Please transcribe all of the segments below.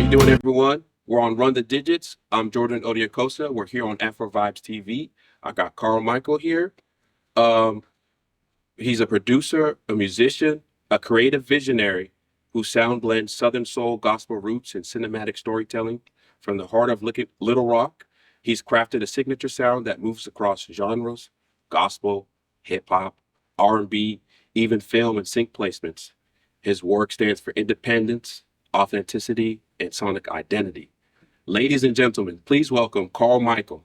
you doing, everyone? We're on Run the Digits. I'm Jordan Odiakosa. We're here on Afrovibes TV. I got Carl Michael here. Um, he's a producer, a musician, a creative visionary whose sound blends Southern soul, gospel roots, and cinematic storytelling. From the heart of Little Rock, he's crafted a signature sound that moves across genres: gospel, hip hop, R&B, even film and sync placements. His work stands for independence, authenticity, and sonic identity. Ladies and gentlemen, please welcome Carl Michael.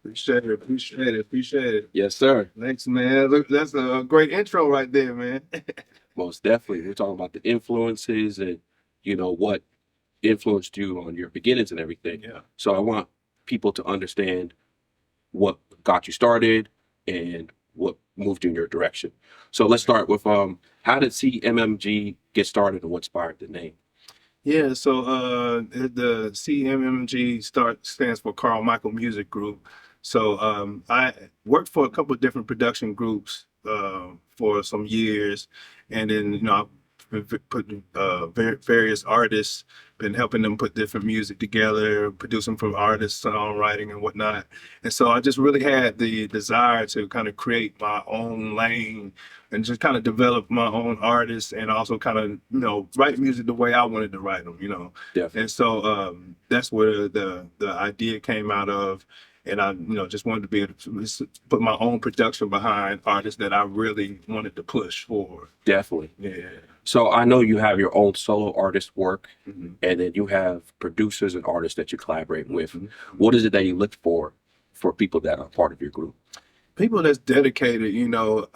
Appreciate it. Yes, sir. Thanks, man. Look, that's a great intro right there, man. Most definitely. We're talking about the influences and, what influenced you on your beginnings and everything. Yeah. So I want people to understand what got you started and what moved you in your direction. So let's start with how did CMMG get started and what inspired the name? Yeah, so the CMMG stands for Carl Michael Music Group. So I worked for a couple of different production groups for some years, and then I've put various artists, been helping them put different music together, producing for artists, songwriting and whatnot. And so I just really had the desire to kind of create my own lane and just kind of develop my own artists and also kind of write music the way I wanted to write them. Definitely. And so that's where the idea came out of. And I, just wanted to be able to put my own production behind artists that I really wanted to push forward. Definitely. Yeah. So I know you have your own solo artist work, Mm-hmm. and then you have producers and artists that you collaborate with. Mm-hmm. What is it that you look for people that are part of your group? People that's dedicated.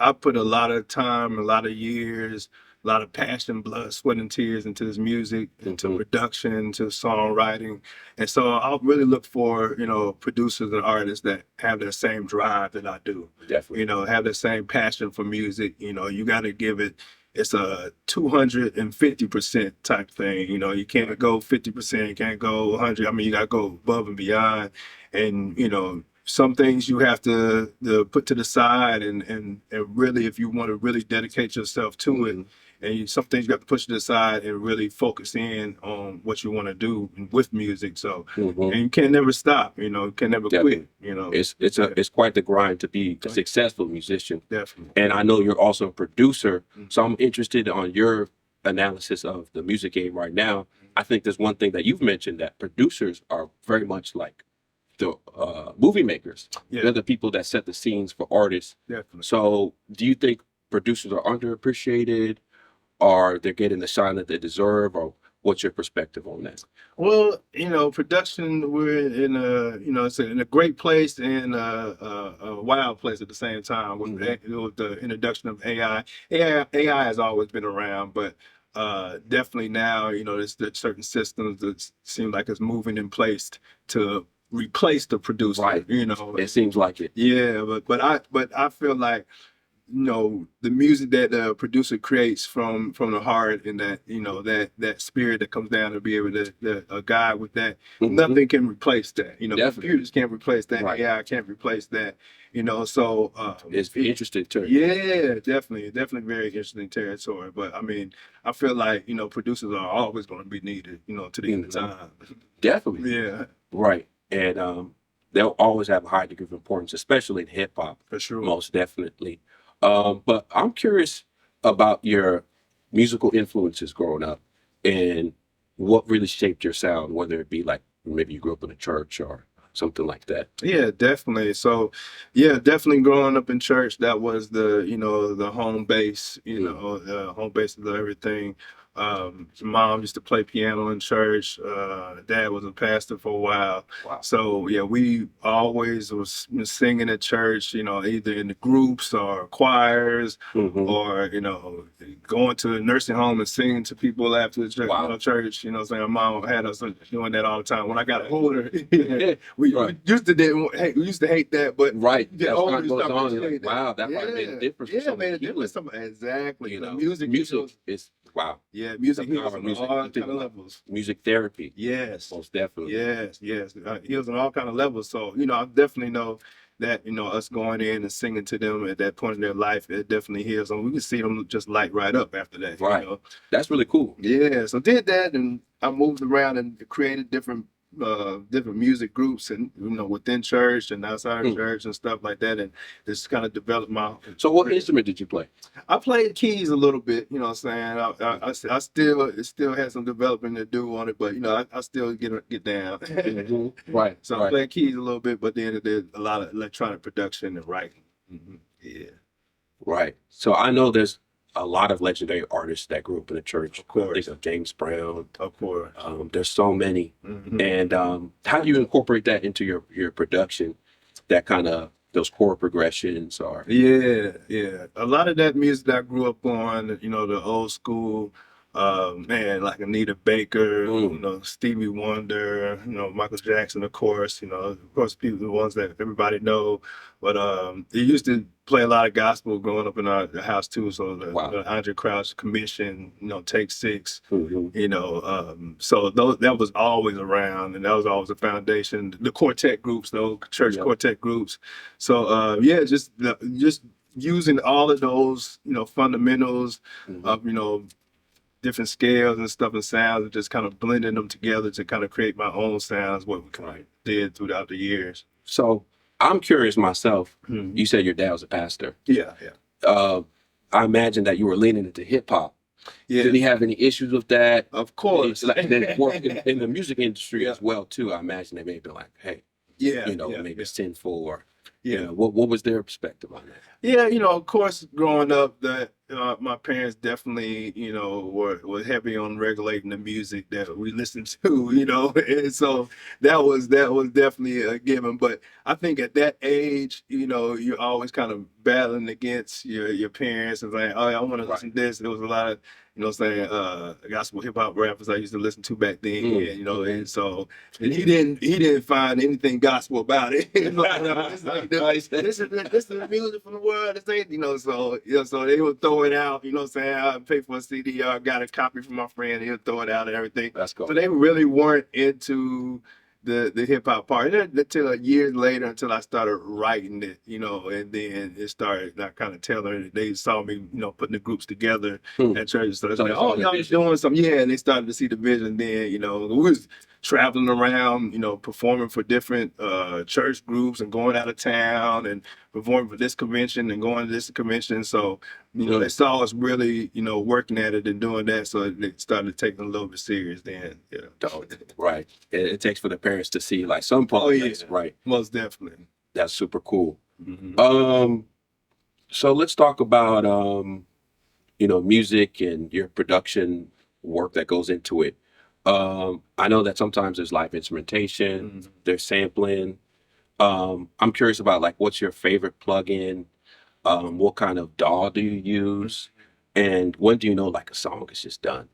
I put a lot of time, a lot of years, a lot of passion, blood, sweat, and tears into this music, into Mhm. production, into songwriting. And so I'll really look for, producers and artists that have that same drive that I do. Definitely. Have the same passion for music. You got to give it, it's a 250% type thing. You can't go 50%, you can't go 100. I mean, you got to go above and beyond. And, some things you have to put to the side and really, if you want to really dedicate yourself to it, and some things you have to push to the side and really focus in on what you want to do with music. So, Mhm. and you can never stop, you can never Definitely. quit. It's quite the grind to be a successful musician. Definitely. And I know you're also a producer, Mhm. so I'm interested on your analysis of the music game right now. I think there's one thing that you've mentioned, that producers are very much like the movie makers. Yeah. They're the people that set the scenes for artists. Definitely. So do you think producers are underappreciated, or they're getting the shine that they deserve, or what's your perspective on that? Well, production, we're in it's in a great place and a wild place at the same time with, with the introduction of AI. AI has always been around, but definitely now, there's certain systems that seem like it's moving in place to replace the producer. Right. It seems like it. Yeah, but I feel like the music that the producer creates from the heart, and that that spirit that comes down to be able to a guy with that, Mhm. nothing can replace that. Definitely. Computers can't replace that. Right. AI can't replace that. So It's interesting too. yeah, definitely very interesting territory. But I mean, I feel like producers are always going to be needed. To the end of time. Definitely. Yeah, Right. And they'll always have a high degree of importance, especially in hip hop. for sure. Most definitely. But I'm curious about your musical influences growing up and what really shaped your sound, whether it be like maybe you grew up in a church or something like that. Yeah, definitely. So, yeah, definitely growing up in church, that was the home base, the home base of everything. Mom used to play piano in church. Dad was a pastor for a while. Wow. So, yeah, we always was singing at church, either in the groups or choirs, Mhm. or, going to a nursing home and singing to people after the church. Wow. Church, saying mom had us doing that all the time. When I got older, Yeah. we Right. used to hate that, but Right. get As older, time you goes start on, you're appreciating like, wow, that might have made a difference for Yeah, someone made a healing. difference. Exactly. You know, Music heals. is wow. Yeah, music The power heals of on music. all You kind think of about levels. music therapy. Yes. Most definitely. Yes. Heals on all kind of levels. So, I definitely know that, us going in and singing to them at that point in their life, it definitely heals. And we can see them just light right up after that. Right. That's really cool. Yeah. So did that, and I moved around and created different music groups, and within church and outside of Mm. church and stuff like that, and just kind of developed my. So what instrument did you play? I played keys a little bit, you know what I'm saying? I still it still had some developing to do on it, but I still get down. Mhm. Right, So I right, played keys a little bit, but then it did a lot of electronic production and writing. Yeah, right. So I know there's a lot of legendary artists that grew up in the church. of course, I think of James Brown. of course. There's so many. Hmm. And how do you incorporate that into your production? That kind of those chord progressions or Yeah, yeah. A lot of that music that I grew up on, the old school, man, like Anita Baker, mm, Stevie Wonder, Michael Jackson, of course, people, the ones that everybody know. But they used to play a lot of gospel growing up in our the house too. So wow. the Andre Crouch Commission, Take Six, Mhm. so that was always around, and that was always a foundation. The quartet groups, though, church Yep. quartet groups. So yeah, just using all of those fundamentals Mhm. of different scales and stuff and sounds, and just kind of blending them together to kind of create my own sounds. What we kind of Right. did throughout the years. So I'm curious myself. Mhm. You said your dad was a pastor. Yeah, yeah, Uh, I imagine that you were leaning into hip hop. Did yeah. he have any issues with that? Of course. Like, did it work in the music industry Yeah, as well too? I imagine they may have been like, hey, yeah, yeah, maybe yeah, sinful or yeah. what was their perspective on that? Yeah, of course, growing up, that my parents definitely, were heavy on regulating the music that we listened to, and so that was definitely a given. But I think at that age, you're always kind of battling against your parents and like, oh, I want to Right. listen to this. There was a lot of, saying gospel hip hop rappers I used to listen to back then, Mm. and so and he didn't find anything gospel about it. It's like, no, it's like, this is the music from the world. This ain't, so they would throw it out, saying I paid for a CD, or I got a copy from my friend, he'll throw it out and everything. That's So cool. they really weren't into the hip hop part until years later, until I started writing it, and then it started not kind of telling it. They saw me, putting the groups together Hmm. at church. So it's So like, they oh, saw the y'all vision. doing something. Yeah, and they started to see the vision then, we was traveling around, performing for different church groups and going out of town and performing for this convention and going to this convention. So, they Mm. saw us really, working at it and doing that. So they started taking it a little bit serious then. Yeah. Oh, right. It takes for the parents to see like some Oh, yeah. progress. Right. Most definitely. That's super cool. Mhm. So let's talk about music and your production work that goes into it. I know that sometimes there's live instrumentation, Mhm. there's sampling. I'm curious about like what's your favorite plugin? What kind of DAW do you use? And when do you know like a song is just done?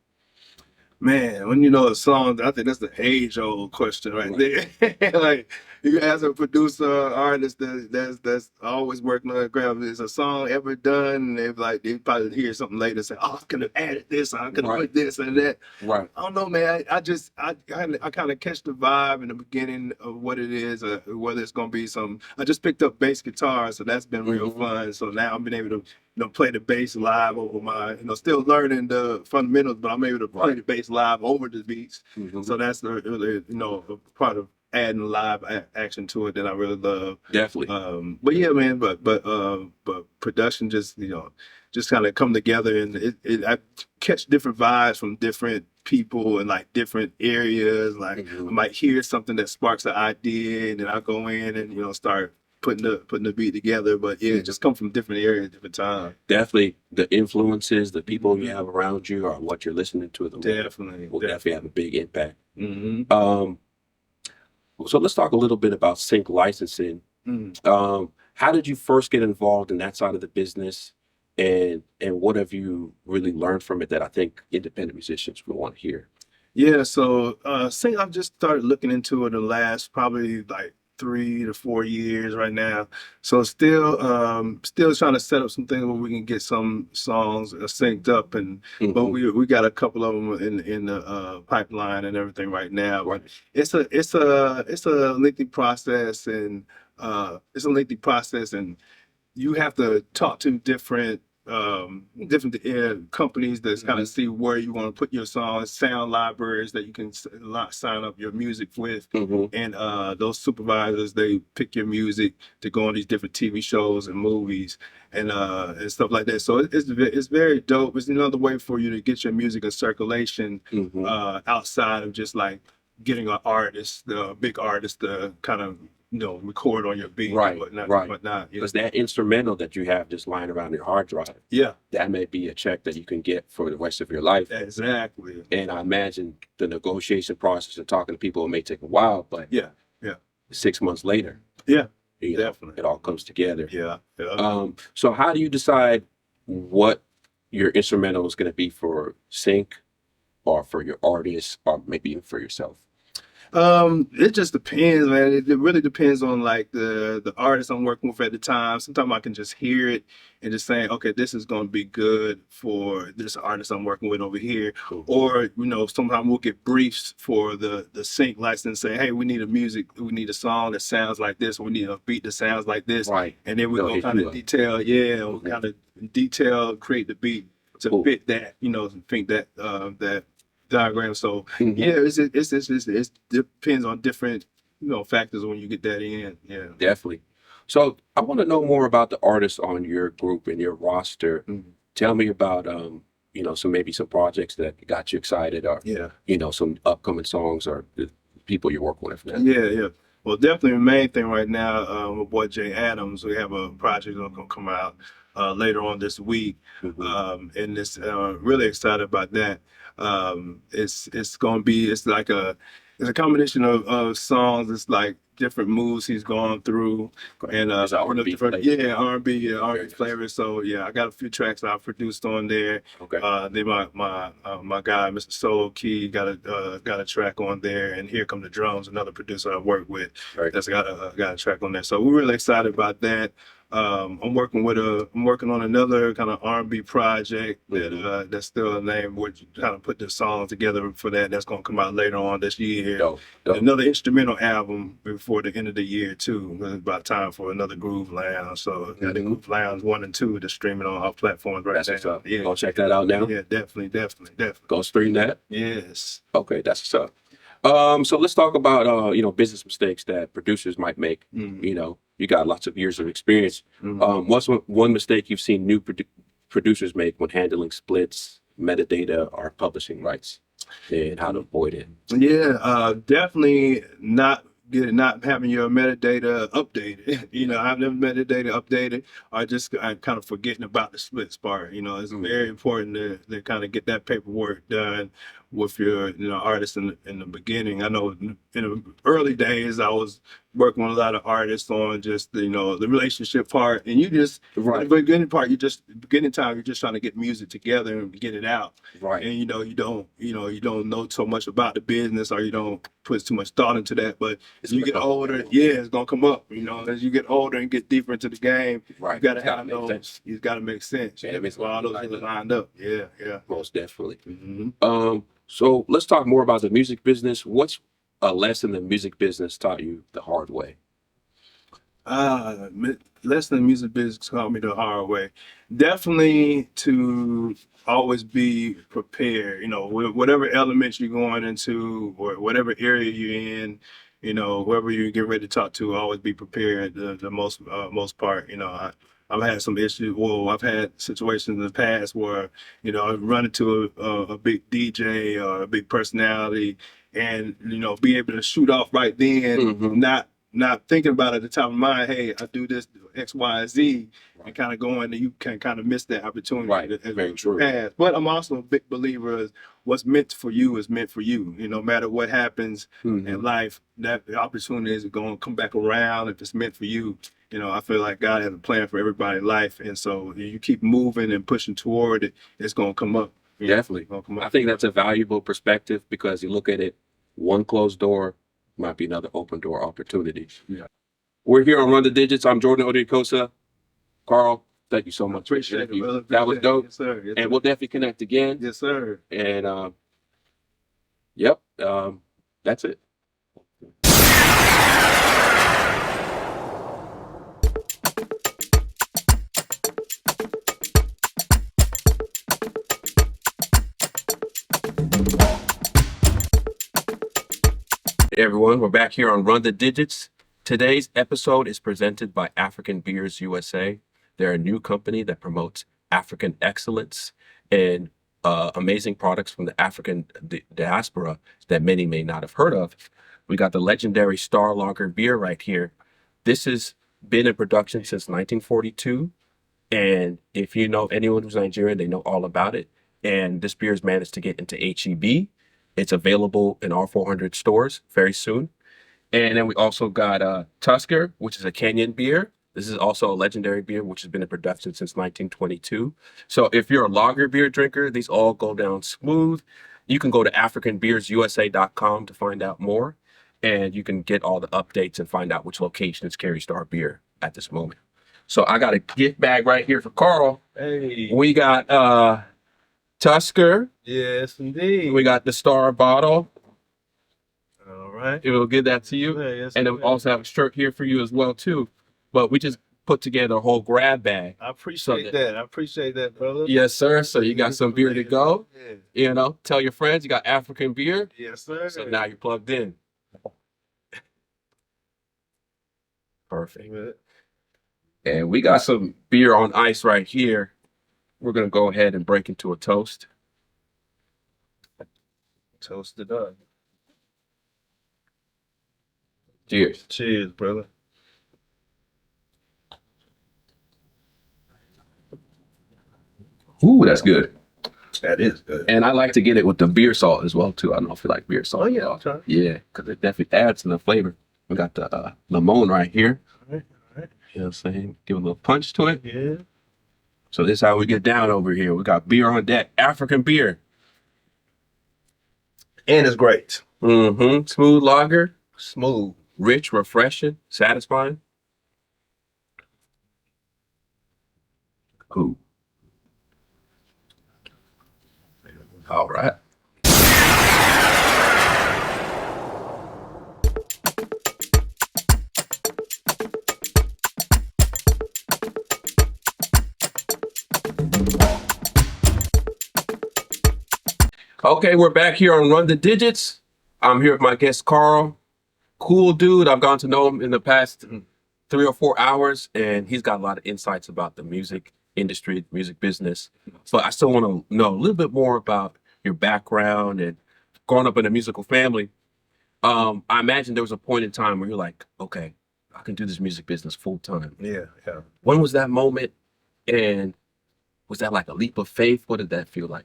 Man, when you know a song, I think that's the age-old question right Right. there. Like you ask a producer, artist that's always working on the ground, is a song ever done? And they probably hear something later and say, "Oh, I could have added this, I could have Right. put this and that." Right. I don't know, man. I kind of catch the vibe in the beginning of what it is, whether it's gonna be some. I just picked up bass guitar, so that's been real Hmm. fun. So now I've been able to play the bass live over my, still learning the fundamentals, but I'm able to play Right. the bass live over the beats. Hmm. So that's really, a part of adding live action to it that I really love. Definitely. But yeah, man, but production just, just kind of come together, and I catch different vibes from different people and like different areas. Like I Mhm. might hear something that sparks an idea, and then I go in and start putting the beat together. But yeah, it just come from different areas, different time. Definitely the influences, the people you Mhm. have around you, or what you're listening to at the moment Definitely, will definitely have a big impact. definitely. Um, so let's talk a little bit about sync licensing. How did you first get involved in that side of the business, and what have you really learned from it that I think independent musicians will want to hear? Yeah, so sync, I've just started looking into it the last probably like 3 to 4 years right now. So still trying to set up some things where we can get some songs synced up, and but Hmm. we got a couple of them in the pipeline and everything right now. But Right. it's a lengthy process, and you have to talk to different different companies that's kind of see where you want to put your songs, sound libraries that you can sign up your music with, and those supervisors, they pick your music to go on these different TV shows and movies and stuff like that. So it's very dope. It's another way for you to get your music in circulation outside of just like getting an artist, the big artist, to kind of record on your beat, Right, right. whatnot. Yeah. Because that instrumental that you have just lying around your hard drive, Yeah, that may be a check that you can get for the rest of your life. exactly. And I imagine the negotiation process and talking to people may take a while, but Yeah, yeah, 6 months later, yeah, you know, definitely. it all comes together. Yeah, yeah. So how do you decide what your instrumental is going to be for sync or for your artist or maybe even for yourself? It just depends, man. It really depends on like the artist I'm working with at the time. Sometimes I can just hear it and just say, okay, this is going to be good for this artist I'm working with over here. Or sometimes we'll get briefs for the sync license, say, hey, we need a song that sounds like this, or we need a beat that sounds like this, Right. and then we'll kind of detail, kind of create the beat to fit that, think that that diagram. So yeah, it depends on different factors when you get that in. Yeah, Definitely. So I want to know more about the artists on your group and your roster. Tell me about some projects that got you excited, or some upcoming songs or the people you're working with now. Yeah. Well, definitely the main thing right now, my boy Jay Adams, we have a project that's gonna come out later on this week, and it's really excited about that. It's like it's a combination of songs. It's like different moods he's gone through, and R&B different, flavor. R&B, R&B Very flavor. So yeah, I got a few tracks I produced on there. Okay. Then my guy, Mr. Solo Key, got a track on there, and Here Come the Drums, another producer I work with, Right. that's got a track on there. So we're really excited about that. I'm working on another kind of R&B project that that's still a name. We're trying to put the song together for that. That's gonna come out later on this year. Dope. Another instrumental album before the end of the year too. It's about time for another Groove Lounge. So got the Groove Lounge 1 and 2 that's streaming on our platforms right That's now. what's up. Yeah, Go check that out now. yeah, definitely. Go stream that. Yes. Okay, that's what's up. So let's talk about business mistakes that producers might make. You got lots of years of experience. What's one mistake you've seen new producers make when handling splits, metadata, or publishing rights, and how to avoid it? Yeah, definitely not having your metadata updated. Having the metadata updated, or just kind of forgetting about the splits part. It's very important to kind of get that paperwork done with your artists in the beginning. I know in the early days I was working with a lot of artists on just the relationship part, and you just Right. the beginning part, beginning time, you're just trying to get music together and get it out. Right. And you don't know so much about the business, or you don't put too much thought into that. But as you get older, it's gonna come up. As you get older and get deeper into the game, Right. you gotta It's gotta have make those. sense. It's gotta make sense. Yeah, it makes all those like things that. lined up. Yeah. Most definitely. Mm-hmm. So let's talk more about the music business. What's a lesson the music business taught you the hard way? Lesson in music business taught me the hard way. Definitely to always be prepared. Whatever elements you're going into, or whatever area you're in, whoever you get ready to talk to, always be prepared. The most part. I've had some issues. Well, I've had situations in the past where I've run into a big DJ or a big personality, and be able to shoot off right then, not thinking about it at the top of mind, hey, I do this X, Y, and Z, and kind of going, and you can kind of miss that opportunity. Right. Very true. Pass. But I'm also a big believer of what's meant for you is meant for you. No matter what happens in life, that the opportunity is going to come back around if it's meant for you. I feel like God has a plan for everybody's life, and so you keep moving and pushing toward it, it's going to come up. Definitely. I think that's a valuable perspective, because you look at it, one closed door might be another open door opportunity. Yeah. We're here on Run the Digits. I'm Jordan Odiokosa. Carl, thank you so much. Appreciate it, brother. That was dope. Yes, sir. Yes, And sir. we'll definitely connect again. Yes, sir. And yep, that's it. Everyone, we're back here on Run the Digits. Today's episode is presented by African Beers USA. They're a new company that promotes African excellence and amazing products from the African diaspora that many may not have heard of. We got the legendary Star Lager beer right here. This has been in production since 1942. And if you know anyone who's Nigerian, they know all about it. And this beer has managed to get into HEB. It's available in all 400 stores very soon. And then we also got Tusker, which is a Kenyan beer. This is also a legendary beer, which has been in production since 1922. So if you're a lager beer drinker, these all go down smooth. You can go to AfricanBeersUSA.com to find out more. And you can get all the updates and find out which location is Carry Star Beer at this moment. So I got a gift bag right here for Carl. Hey. We got Tusker. Yes, indeed. We got the Star bottle. All right. We'll give that to you. Yeah, yes, And then we also have a shirt here for you as well too. But we just put together a whole grab bag. I appreciate that. I appreciate that, brother. Yes, sir. So you got some beer to go. Yeah. You know, tell your friends you got African beer. Yes, sir. So now you're plugged in. Perfect. And we got some beer on ice right here. We're going to go ahead and break into a toast. Toast it up. Cheers. Cheers, brother. Ooh, that's good. That is good. And I like to get it with the beer salt as well, too. I don't know if you like beer salt. Oh, yeah, I'll try. Yeah, because it definitely adds to the flavor. We got the lemon right here. All right. You know what I'm saying? Give a little punch to it. Yeah. So this is how we get down over here. We got beer on deck. African beer. And it's great. Mm-hmm. Smooth lager. Smooth. Rich, refreshing, satisfying. Cool. All right. Okay, we're back here on Run the Digits. I'm here with my guest, Carl. Cool dude. I've gotten to know him in the past 3 or 4 hours, and he's got a lot of insights about the music industry, music business. So I still want to know a little bit more about your background and growing up in a musical family. I imagine there was a point in time where you're like, okay, I can do this music business full time. Yeah. When was that moment? And was that like a leap of faith? What did that feel like?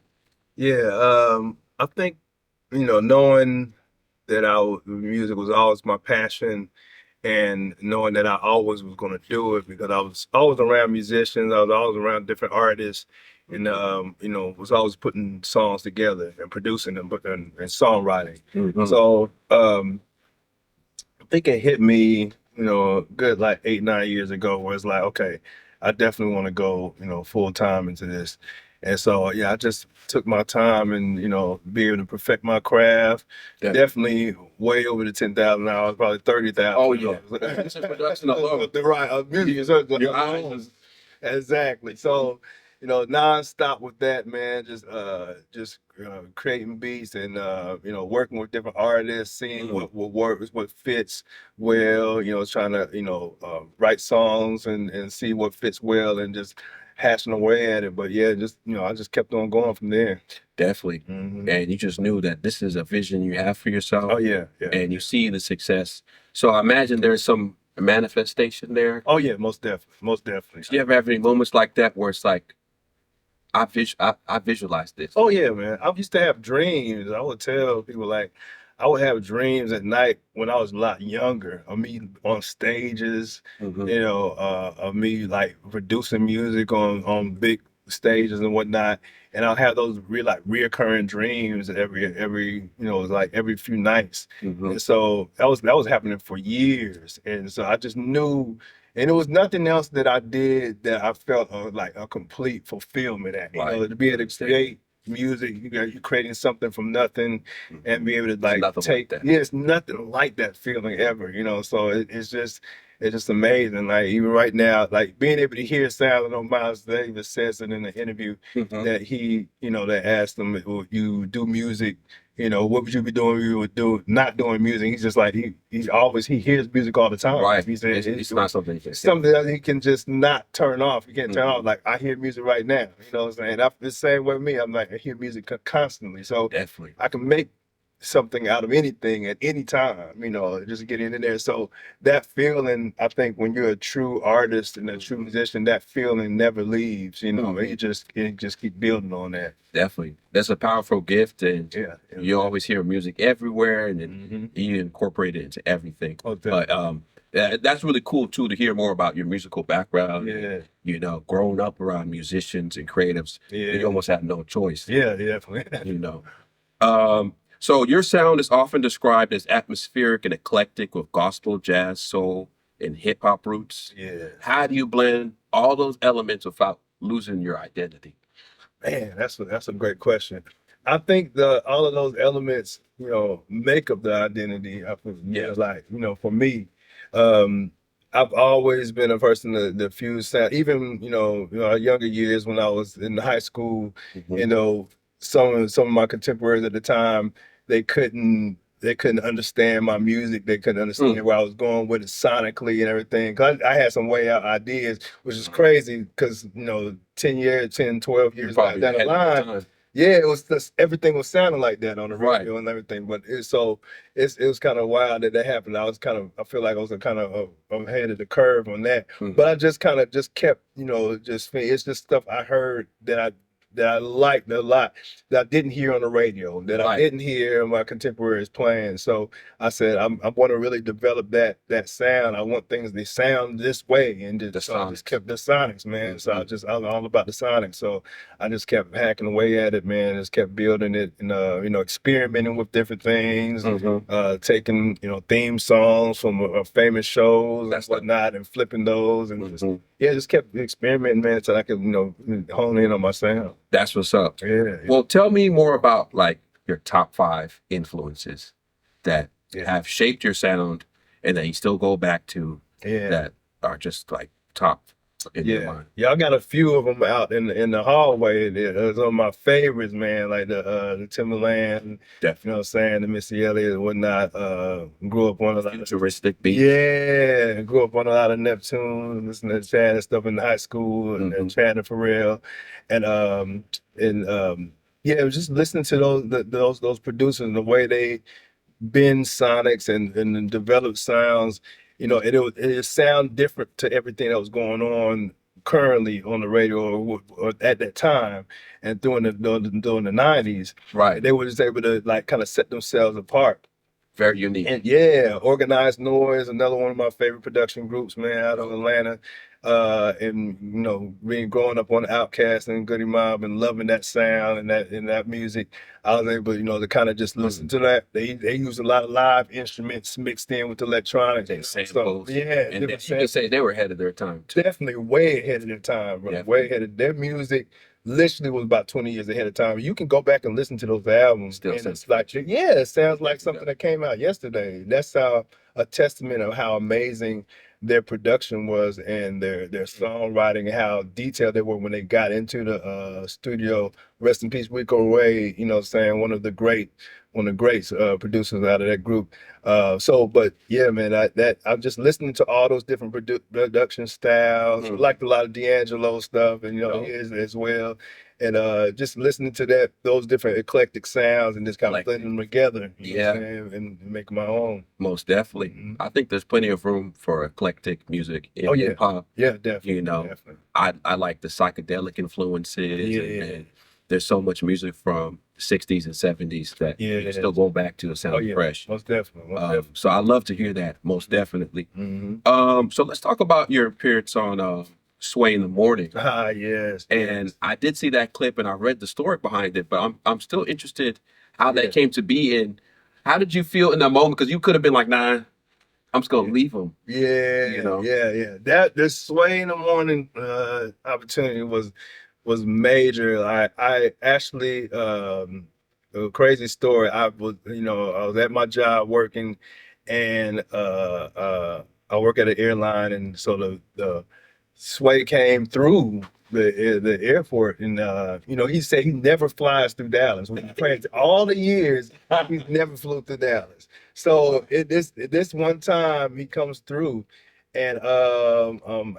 Yeah. I think, knowing that music was always my passion, and knowing that I always was going to do it because I was always around musicians, I was always around different artists, and was always putting songs together and producing them, and songwriting. Mm-hmm. So I think it hit me, good like 8-9 years ago, where it's like, okay, I definitely want to go, full time into this. And so, yeah, I just took my time and, be able to perfect my craft. Definitely way over the 10,000 hours, probably 30,000. Oh, yeah. It's a production alone. Right. Music. Your eyes. Exactly. So, nonstop with that, man, just creating beats and, working with different artists, seeing what works, what fits well, trying to, write songs and see what fits well and just hashing away at it. But yeah, I just kept on going from there. Definitely. Mm-hmm. And you just knew that this is a vision you have for yourself. Oh, yeah. And you see the success. So I imagine there's some manifestation there. Oh, yeah, most definitely. Do you ever have any moments like that where it's like, I visualize this? Oh, yeah, man. I used to have dreams. I would tell people, like, I would have dreams at night when I was a lot younger of me on stages, of me like producing music on big stages and whatnot. And I'll have those reoccurring dreams every like every few nights. Mm-hmm. And so that was happening for years. And so I just knew, and it was nothing else that I did that I felt like a complete fulfillment at. Right. To be able to create music, you're creating something from nothing, and be able to like It's take like that. yeah, it's nothing like that feeling ever, so it's just it's just amazing. Like even right now, like being able to hear sound. I know Miles Davis says it in the interview Hmm. that he, that asked him, "Will you do music? What would you be doing if you would do not doing music?" He's just like he hears music all the time. Right. He said It's not something you can skip. something that he can just not turn off. He can't turn Hmm. off. Like I hear music right now. You know what I'm saying? The same way with me. I'm like I hear music constantly. So Definitely. I can make something out of anything at any time, just getting in there. So that feeling, I think when you're a true artist and a true musician, that feeling never leaves, Mhm. you just keep building on that. Definitely. That's a powerful gift, and Yeah. you always hear music everywhere, and then Mm-hmm. you incorporate it into everything. Oh, But definitely. that's really cool too to hear more about your musical background. Yeah. Growing up around musicians and creatives, you Yeah. almost have no choice. Yeah, definitely. You know. So your sound is often described as atmospheric and eclectic with gospel, jazz, soul, and hip hop roots. Yeah. How do you blend all those elements without losing your identity? Man, that's a great question. I think the all of those elements, make up the identity. I feel, Yeah. like, for me, um, I've always been a person that fuse sound. Even, younger years when I was in high school, Mhm. you know, some of my contemporaries at the time, they couldn't understand my music. They couldn't understand Mm. where I was going with it sonically and everything. 'Cause I had some way out ideas, which is crazy because, 10 years, 10, 12 You years down probably the ahead of your line, time. yeah, it was just everything was sounding like that on the Right. radio and everything. But it was kind of wild that happened. I feel like I was kind of ahead of the curve on that. But Mhm. I just kind of just kept, it's just stuff I heard that I liked a lot that I didn't hear on the radio, that I Right. didn't hear my contemporaries playing. So I said, I want to really develop that sound. I want things to sound this way, and The so I just sonics. kept the sonics, man. So Mhm. I was all about the sonics. So I just kept hacking away at it, man. Just kept building it and experimenting with different things, Mhm. taking theme songs from famous shows and That's the. whatnot, and flipping those, and just Mhm. yeah, just kept experimenting, man, until I could hone in on my sound. That's what's up. Yeah, Well, tell me more about like your top five influences that yeah, have shaped your sound and that you still go back to yeah. that are just like top in your Yeah, mind. yeah, I got a few of them out in the hallway. Those are my favorites, man. Like the Timberland, Definitely. what I'm saying, the Missy Elliott and whatnot. Grew up on a lot of Futuristic beats. yeah, grew up on a lot of Neptune, listening to Chad and stuff in high school, and Mhm. Chad and Pharrell, and yeah, it was just listening to those producers and the way they bend sonics and develop sounds, it sound different to everything that was going on currently on the radio or at that time and during the 90s. Right. They were just able to like kind of set themselves apart. Very unique. And yeah, Organized Noise, another one of my favorite production groups, man, out of Atlanta. And being growing up on Outkast and Goody Mob and loving that sound and that music, I was able, to kind of just listen Mhm. to that. They use a lot of live instruments mixed in with electronics. They So samples. yeah, And different you can samples. say they were ahead of their time too. Definitely way ahead of their time, bro. Way Definitely. ahead of their music. Literally was about 20 years ahead of time. You can go back and listen to those albums, Still and sounds it's like, fresh. yeah, it sounds like Definitely something that came out yesterday. That's how a testament of how amazing their production was and their does. songwriting and how detailed they were when they got into the studio. Rest in peace, Rico Ray. Saying one of the greats producers out of that group. But yeah, man, I'm just listening to all those different production styles. Mhm. Liked a lot of D'Angelo stuff, and Yo, his as well. And just listening to those different eclectic sounds, and just kind of blending eclectic. them together. You know what I'm Yeah, saying, and make my own. most definitely. Mhm. I think there's plenty of room for eclectic music Oh in yeah, hip hop. yeah, You definitely, know, definitely. I like the psychedelic influences, Yeah, and there's so much music from the 60s and 70s that you can yeah. still go back to. It Oh sounds yeah, fresh. most definitely, most definitely. So I love to hear that, most definitely. Hmm. So let's talk about your appearance on Sway in the Morning. Ah, yes, And yes. I did see that clip and I read the story behind it, but I'm still interested how Yeah. that came to be and how did you feel in that moment? Because you could have been like, nah, I'm just gonna leave him, you Yeah, know? yeah, yeah. That this Sway in the Morning opportunity was major. I actually a crazy story. I was at my job working, and I work at an airline, and so the Sway came through the airport, and he said he never flies through Dallas. When he planned all the years, he's never flew through Dallas. So this one time he comes through, and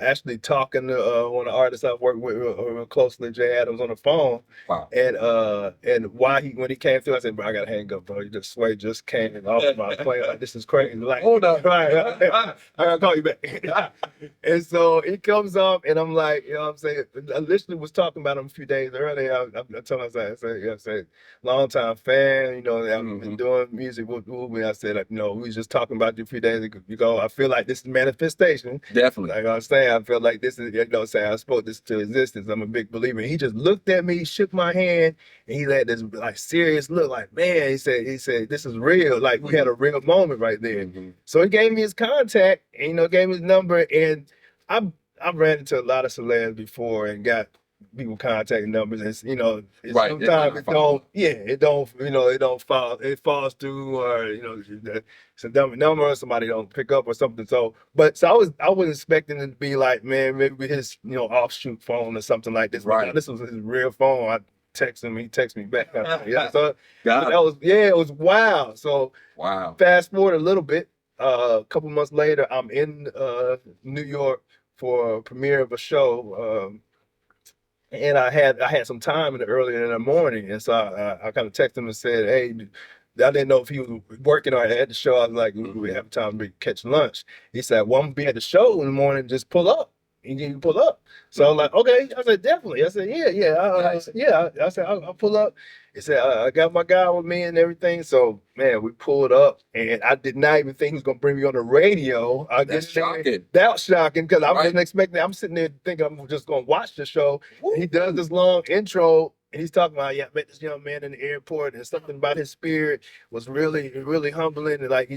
actually talking to one of the artists I've worked with real closely, Jay Adams, on the phone. Wow. And why when he came through, I said, bro, I gotta hang up, bro. You just Sway just came off my plane. Like, this is crazy. Like, hold up, right, I gotta call you back. And so he comes up, and I'm like, you know what I'm saying? I literally was talking about him a few days earlier. I told him, I said, long time fan, I've been doing music with Uber. I said, we was just talking about you a few days ago. I feel like this is manifestation. Definitely. Like I was saying, I feel like this is, I spoke this to existence. I'm a big believer. He just looked at me, shook my hand, and he had this like serious look, like, man, he said, this is real. Like we had a real moment right there. So he gave me his contact, and gave me his number, and I've ran into a lot of celebs before and got people contact numbers, and Right. sometimes it don't, it don't fall, it falls through, or it's a dumb number, or somebody don't pick up or something. So I was expecting it to be like, man, maybe his offshoot phone or something like this. Right. But this was his real phone. I text him, he texted me back. Yeah, so Got that was, it was wild. So wow. fast forward a little bit, a couple months later, I'm in New York for a premiere of a show. And I had some time earlier in the morning, and so I kind of texted him and said, "Hey, I didn't know if he was working or at the show." I was like, "We have time to catch lunch." He said, "Well, I'm gonna be at the show in the morning. Just pull up. And you can pull up." So I'm like, "Okay." I said, "Definitely." I said, "Yeah." I said, "I'll pull up." He said, "I got my guy with me and everything." So man, we pulled up, and I did not even think he was gonna bring me on the radio. That's shocking. That was shocking because I Right. wasn't expecting. I'm sitting there thinking I'm just gonna watch the show. And he does this long intro, and he's talking about, I met this young man in the airport, and something about his spirit was really, really humbling. And like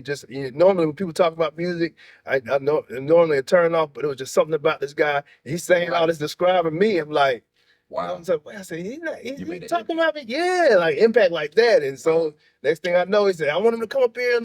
normally when people talk about music, I know normally a turn off, but it was just something about this guy. He's saying all this, describing me. I'm like, wow. I said, he's talking about me, yeah, like impact like that. And so next thing I know, he said, I want him to come up here on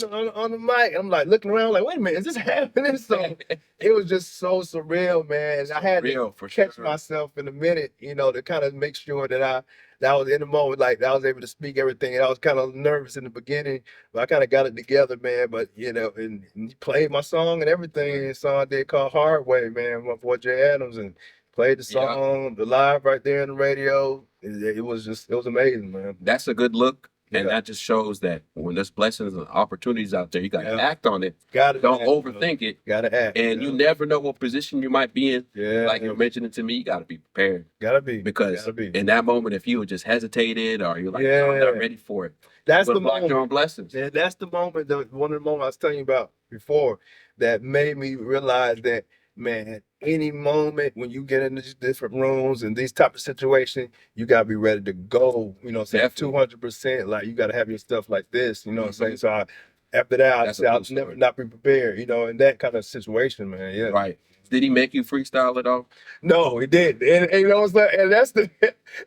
the mic. And I'm like looking around, like, wait a minute, is this happening? So it was just so surreal, man. And I had to catch myself in a minute, to kind of make sure that I was in the moment, like I was able to speak everything. And I was kind of nervous in the beginning, but I kind of got it together, man. But and he played my song and everything. And song I did called Hard Way, man, my boy Jay Adams, and played the song, the live right there on the radio. It was amazing, man. That's a good look. And that just shows that when there's blessings and opportunities out there, you got to act on it. Don't overthink it. Got to act. And you never know what position you might be in. Yeah. Like you're mentioning to me, you got to be prepared. Got to be. Because in that moment, if you just hesitated or you're like, no, I'm not ready for it, that's the moment. Your own blessings. Yeah, that's the moment, one of the moments I was telling you about before that made me realize that, man, any moment when you get in these different rooms and these type of situations, you gotta be ready to go. 200%. Like you gotta have your stuff like this. You know what I'm saying? So after that, I'll never not be prepared. In that kind of situation, man. Yeah. Right. Did he make you freestyle at all? No, he didn't. And you know what I'm saying? And that's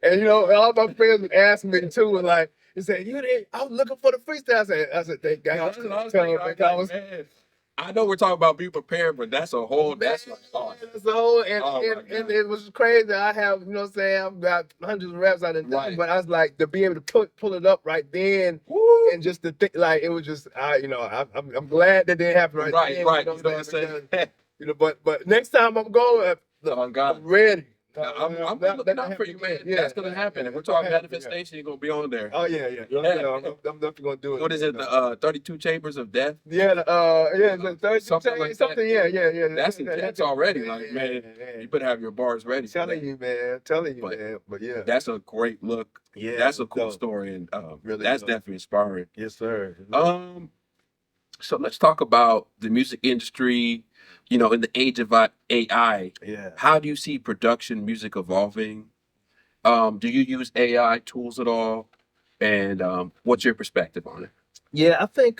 all my friends would ask me too, and like, he said, I was looking for the freestyle. I said, thank God. I know we're talking about be prepared, but that's a whole, that's a whole, and it was crazy. I have, I've got hundreds of raps I done done, but I was like, to be able to pull it up right then, and just to think, like, it was just, I'm glad that didn't happen right then. Right. You know what I'm saying? But next time I'm going, I'm ready. I'm looking out for you, man. Yeah, that's gonna happen. If we're talking manifestation, you're gonna be on there. Oh yeah. I'm definitely gonna do it. What is it? The 32 Chambers of Death? Yeah, the 32 something like something. That. Yeah. That's intense already. Like, man, you better have your bars ready. Telling you, man. But yeah, that's a great look. Yeah, that's a cool story, and really, that's definitely inspiring. Yes, sir. So let's talk about the music industry. In the age of AI, how do you see production music evolving? Do you use AI tools at all? And what's your perspective on it? Yeah, I think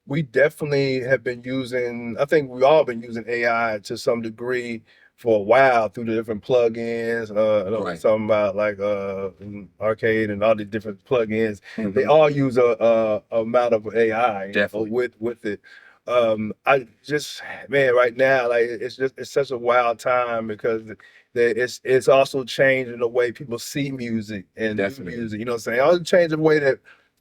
we definitely have been using, I think we've all been using AI to some degree for a while through the different plugins. I know we're talking about like Arcade and all these different plugins. They all use a amount of AI with it. I just, man, right now, like it's such a wild time because it's also changing the way people see music and do Definitely. music. You know what I'm saying? Also changing the way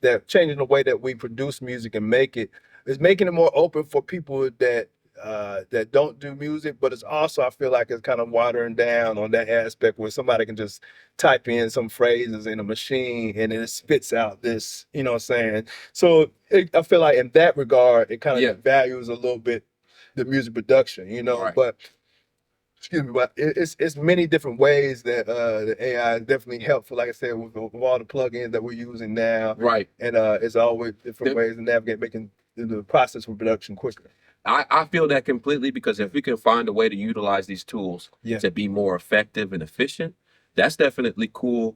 that changing the way that we produce music and make it. It's making it more open for people that don't do music, but it's also, I feel like it's kind of watering down on that aspect where somebody can just type in some phrases in a machine and it spits out this, you know what I'm saying? So I feel like in that regard, it kind Yeah. of values a little bit the music production, you know. Right. But excuse me, but it's many different ways that the AI is definitely helpful. Like I said, with all the plugins that we're using now, Right. and it's always different ways to navigate, making the process for production quicker. I feel that completely because if we can find a way to utilize these tools Yeah. to be more effective and efficient, that's definitely cool.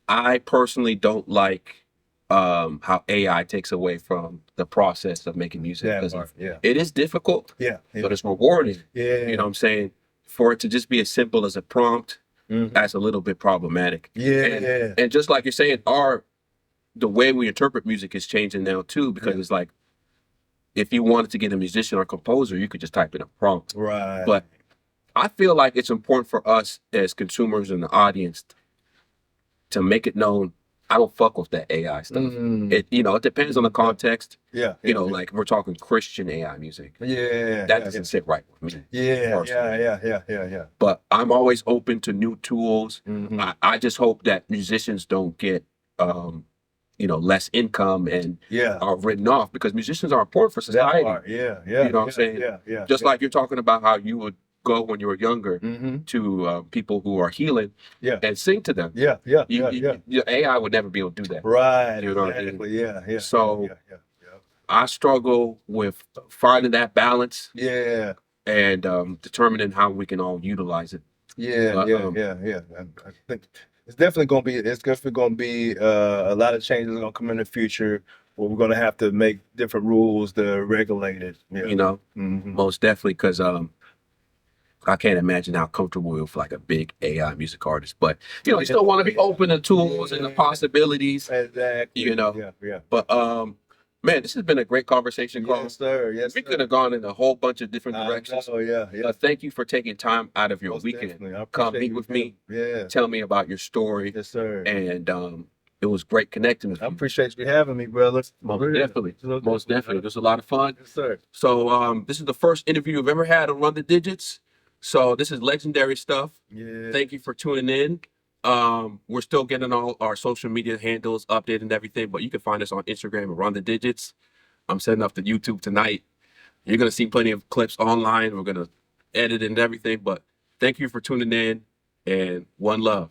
I personally don't like how AI takes away from the process of making music That because part, yeah. it is difficult, Yeah, but it's rewarding. yeah. You know what I'm saying? For it to just be as simple as a prompt, Mhm. that's a little bit problematic. Yeah. And just like you're saying, the way we interpret music is changing now too, because Yeah. it's like if you wanted to get a musician or composer, you could just type in a prompt. Right. But I feel like it's important for us as consumers and the audience to make it known I don't fuck with that AI stuff. Mm. It it depends on the context. Yeah. Like we're talking Christian AI music. Yeah. That doesn't sit right with me. Yeah. personally. Yeah. But I'm always open to new tools. Mhm. I just hope that musicians don't get less income and Yeah. are written off because musicians are important for That society. part. Yeah. You know what I'm saying? Yeah. Just like you're talking about how you would go when you were younger Mm-hmm. to people who are healing Yeah. and sing to them. Yeah. Your AI would never be able to do that. Right. You know what I mean? Exactly. Yeah. So Yeah. I struggle with finding that balance Yeah. and determining how we can all utilize it. Yeah. But, Yeah. I think it's definitely gonna be a lot of changes are gonna come in the future where we're gonna have to make different rules to regulate it. Yeah. Mhm. Most definitely, because I can't imagine how comfortable with like a big AI music artist. But you still want to be open to tools and the possibilities. Exactly. Yeah. But man, this has been a great conversation, Carl. Yes, sir. Yes, We sir. could have gone in a whole bunch of different directions. Oh, yeah. Thank you for taking time out of your Most weekend. definitely. I Come appreciate meet you with being- me. Yeah. Tell me about your story. Yes, sir. And it was great connecting with I you. appreciate you having me, brother. Most definitely. Most definitely. It was a lot of fun. Yes, sir. So this is the first interview I've ever had on Run the Digits. So this is legendary stuff. Yeah. Thank you for tuning in. We're still getting all our social media handles updated and everything, but you can find us on Instagram and Run the Digits. I'm setting up the YouTube tonight. You're gonna see plenty of clips online. We're gonna edit and everything, but thank you for tuning in and one love.